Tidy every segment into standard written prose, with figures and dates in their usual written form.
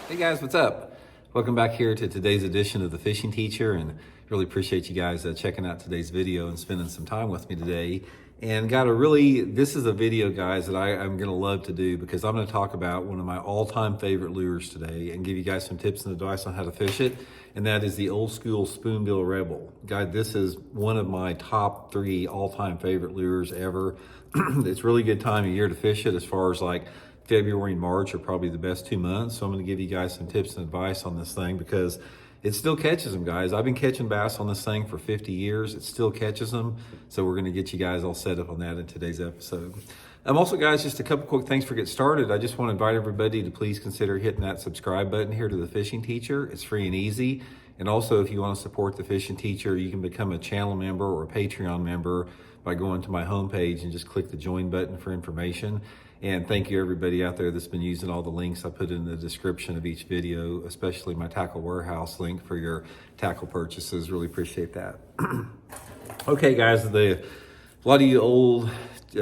Hey guys, what's up? Welcome back here to today's edition of The Fishing Teacher, and really appreciate you guys checking out today's video and spending some time with me today. And this is a video, guys, that I'm gonna love to do because I'm gonna talk about one of my all-time favorite lures today and give you guys some tips and advice on how to fish it, and that is the old school Spoonbill Rebel. Guys, this is one of my top 3 all-time favorite lures ever. It's really good time of year to fish it, as far as like February and March are probably the best 2 months. So I'm going to give you guys some tips and advice on this thing because it still catches them, guys. I've been catching bass on this thing for 50 years. It still catches them. So we're going to get you guys all set up on that in today's episode. Also, guys, just a couple quick things for get started. I just want to invite everybody to please consider hitting that subscribe button here to The Fishing Teacher. It's free and easy. And also, if you want to support The Fishing Teacher, you can become a channel member or a Patreon member by going to my homepage and just click the join button for information. And thank you everybody out there that's been using all the links I put in the description of each video, especially my Tackle Warehouse link for your tackle purchases. Really appreciate that. Okay, guys, a lot of you old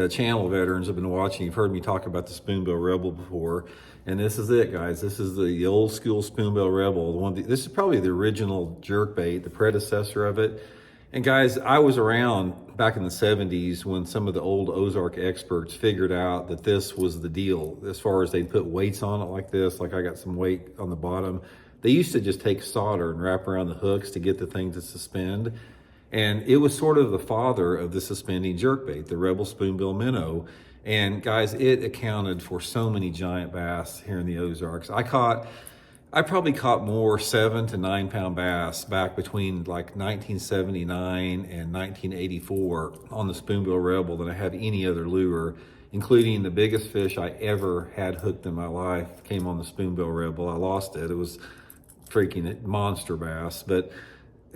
channel veterans have been watching. You've heard me talk about the Spoonbill Rebel before. And this is it, guys. This is the old school Spoonbill Rebel. This is probably the original jerkbait, the predecessor of it. And guys, I was around back in the 70s when some of the old Ozark experts figured out that this was the deal. As far as they'd put weights on it like this, like I got some weight on the bottom. They used to just take solder and wrap around the hooks to get the thing to suspend. And it was sort of the father of the suspending jerkbait, the Rebel Spoonbill Minnow. And guys, it accounted for so many giant bass here in the Ozarks. I probably caught more 7 to 9 pound bass back between like 1979 and 1984 on the Spoonbill Rebel than I have any other lure, including the biggest fish I ever had hooked in my life came on the Spoonbill Rebel. I lost it. It was freaking monster bass. But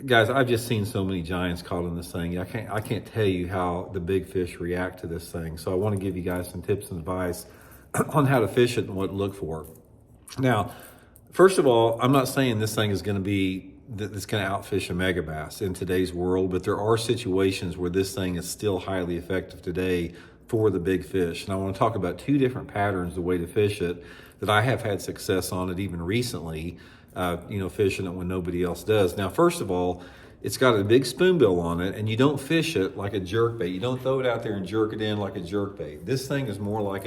guys, I've just seen so many giants caught on this thing. I can't tell you how the big fish react to this thing. So I want to give you guys some tips and advice on how to fish it and what to look for. Now, first of all, I'm not saying this thing is going to outfish a mega bass in today's world, but there are situations where this thing is still highly effective today for the big fish. And I want to talk about 2 different patterns, the way to fish it, that I have had success on it even recently, fishing it when nobody else does. Now, first of all, it's got a big spoonbill on it, and you don't fish it like a jerkbait. You don't throw it out there and jerk it in like a jerkbait. This thing is more like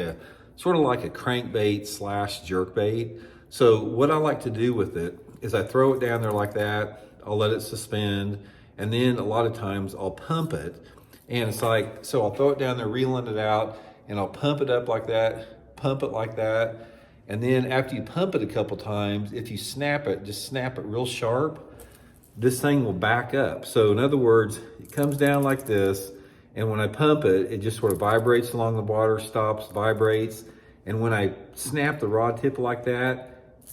sort of like a crankbait / jerkbait. So what I like to do with it is I throw it down there like that, I'll let it suspend, and then a lot of times I'll pump it. And it's like, so I'll throw it down there, reeling it out, and I'll pump it up like that, pump it like that. And then after you pump it a couple times, if you snap it, just snap it real sharp, this thing will back up. So in other words, it comes down like this, and when I pump it, it just sort of vibrates along the water, stops, vibrates. And when I snap the rod tip like that,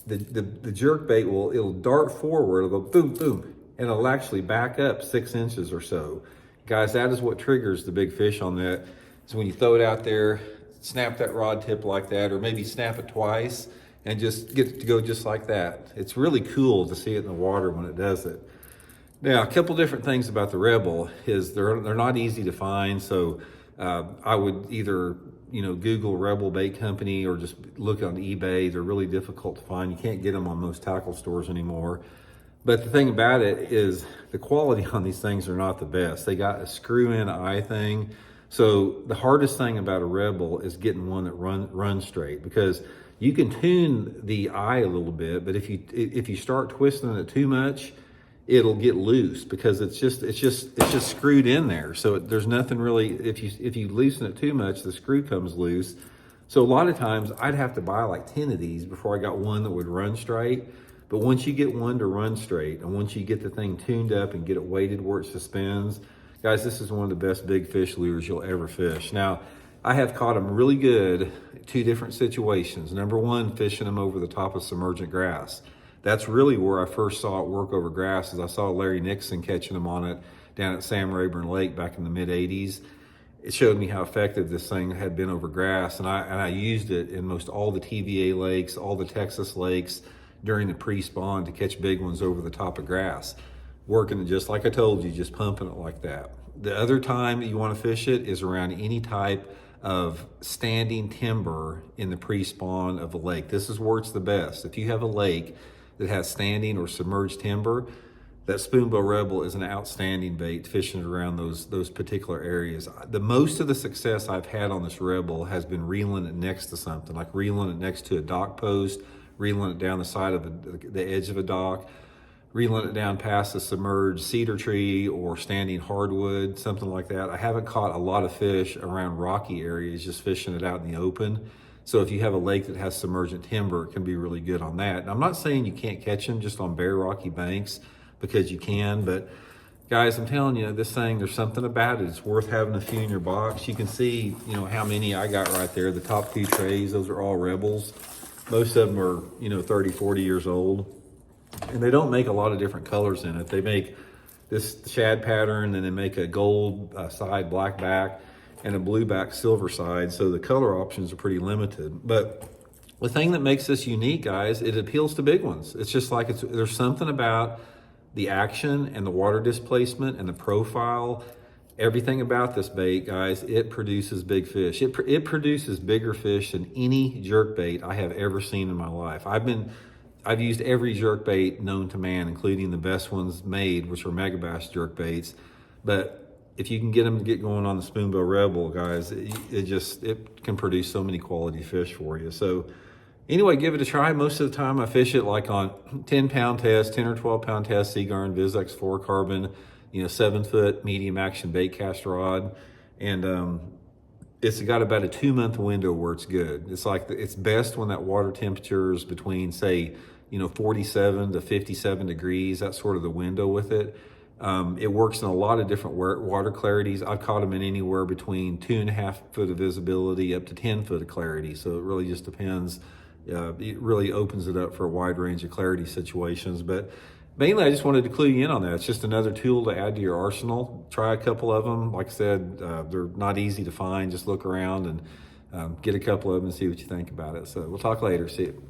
the jerk bait it'll dart forward, it'll go boom, boom, and it'll actually back up 6 inches or so. Guys, that is what triggers the big fish on that. So when you throw it out there, snap that rod tip like that, or maybe snap it twice and just get it to go just like that. It's really cool to see it in the water when it does it. Now, a couple different things about the Rebel is they're not easy to find. So I would either Google Rebel Bait Company or just look on eBay. They're really difficult to find. You can't get them on most tackle stores anymore. But the thing about it is the quality on these things are not the best. They got a screw-in eye thing. So the hardest thing about a Rebel is getting one that runs straight, because you can tune the eye a little bit, but if you start twisting it too much, it'll get loose because it's just screwed in there. So there's nothing really, if you loosen it too much, the screw comes loose. So a lot of times I'd have to buy like 10 of these before I got one that would run straight. But once you get one to run straight, and once you get the thing tuned up and get it weighted where it suspends, guys, this is one of the best big fish lures you'll ever fish. Now, I have caught them really good, 2 different situations. Number one, fishing them over the top of submergent grass. That's really where I first saw it work over grass, is I saw Larry Nixon catching them on it down at Sam Rayburn Lake back in the mid 80s. It showed me how effective this thing had been over grass, and I used it in most all the TVA lakes, all the Texas lakes during the pre-spawn to catch big ones over the top of grass. Working it just like I told you, just pumping it like that. The other time that you want to fish it is around any type of standing timber in the pre-spawn of a lake. This is where it's the best. If you have a lake that has standing or submerged timber, that Spoonbill Rebel is an outstanding bait fishing around those particular areas. The most of the success I've had on this Rebel has been reeling it next to something, like reeling it next to a dock post, reeling it down the side of the edge of a dock, reeling it down past a submerged cedar tree or standing hardwood, something like that. I haven't caught a lot of fish around rocky areas, just fishing it out in the open. So if you have a lake that has submergent timber, it can be really good on that. And I'm not saying you can't catch them just on bare rocky banks, because you can, but guys, I'm telling you, this thing, there's something about it. It's worth having a few in your box. You can see, how many I got right there. The top few trays, those are all Rebels. Most of them are, 30, 40 years old. And they don't make a lot of different colors in it. They make this shad pattern, and they make a gold side black back and a blue back silver side. So the color options are pretty limited. But the thing that makes this unique, guys, it appeals to big ones. It's just like there's something about the action and the water displacement and the profile, everything about this bait, guys, it produces big fish. It produces bigger fish than any jerk bait I have ever seen in my life. I've used every jerk bait known to man, including the best ones made, which are megabass jerk baits. But if you can get them to get going on the Spoonbill Rebel, guys, it can produce so many quality fish for you. So anyway, give it a try. Most of the time I fish it like on 10-pound test, 10 or 12-pound test, Seagarn, Vizex fluorocarbon, 7-foot medium action bait cast rod. And it's got about a 2-month window where it's good. It's best when that water temperature is between, say, 47 to 57 degrees. That's sort of the window with it. It works in a lot of different water clarities. I've caught them in anywhere between 2.5 foot of visibility up to 10 foot of clarity. So it really just depends. It really opens it up for a wide range of clarity situations. But mainly, I just wanted to clue you in on that. It's just another tool to add to your arsenal. Try a couple of them. Like I said, they're not easy to find. Just look around and get a couple of them and see what you think about it. So we'll talk later. See you.